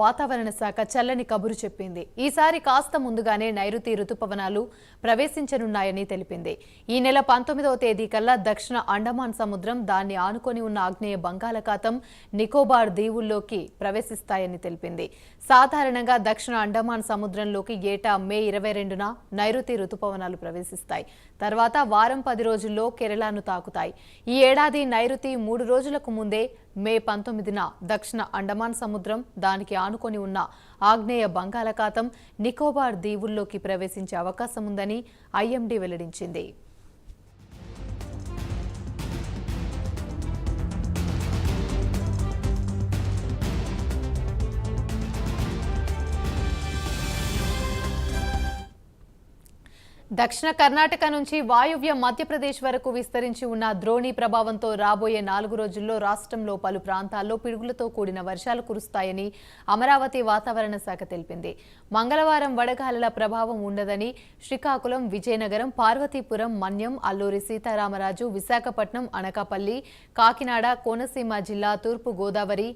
వాతావరణ శాఖ చల్లని కబురు చెప్పింది. ఈసారి కాస్త ముందుగానే నైరుతి రుతుపవనాలు ప్రవేశించనున్నాయని తెలిపింది. ఈ నెల 19వ తేదీ కల్లా దక్షిణ అండమాన్ సముద్రం, దాన్ని ఆనుకొని ఉన్న ఆగ్నేయ బంగాళాఖాతం, నికోబార్ దీవుల్లోకి ప్రవేశిస్తాయని తెలిపింది. సాధారణంగా దక్షిణ అండమాన్ సముద్రంలోకి ఏటా మే 22న నైరుతి రుతుపవనాలు ప్రవేశిస్తాయి. తర్వాత వారం 10 రోజుల్లో కేరళను తాకుతాయి. ఈ ఏడాది నైరుతి 3 రోజులకు ముందే మే 19న దక్షిణ అండమాన్ సముద్రం, దానికి ఆనుకొని ఉన్న ఆగ్నేయ బంగాళాఖాతం, నికోబార్ దీవుల్లోకి ప్రవేశించే అవకాశం ఉందని ఐఎండీ వెల్లడించింది. దక్షిణ కర్ణాటక నుంచి వాయువ్య మధ్యప్రదేశ్ వరకు విస్తరించి ఉన్న ద్రోణి ప్రభావంతో రాబోయే 4 రోజుల్లో రాష్ట్రంలో పలు ప్రాంతాల్లో పిడుగులతో కూడిన వర్షాలు కురుస్తాయని అమరావతి వాతావరణ శాఖ తెలిపింది. మంగళవారం వడగాలుల ప్రభావం ఉండదని శ్రీకాకుళం, విజయనగరం, పార్వతీపురం, మన్యం, అల్లూరి సీతారామరాజు, విశాఖపట్నం, అనకాపల్లి, కాకినాడ, కోనసీమ జిల్లా, తూర్పు గోదావరి,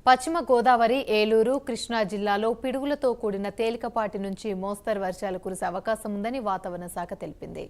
పశ్చిమ గోదావరి, ఏలూరు, కృష్ణా జిల్లాలో పిడుగులతో కూడిన తేలికపాటి నుంచి మోస్తరు వర్షాలు కురిసే అవకాశం ఉందని వాతావరణ శాఖ తెలిపింది.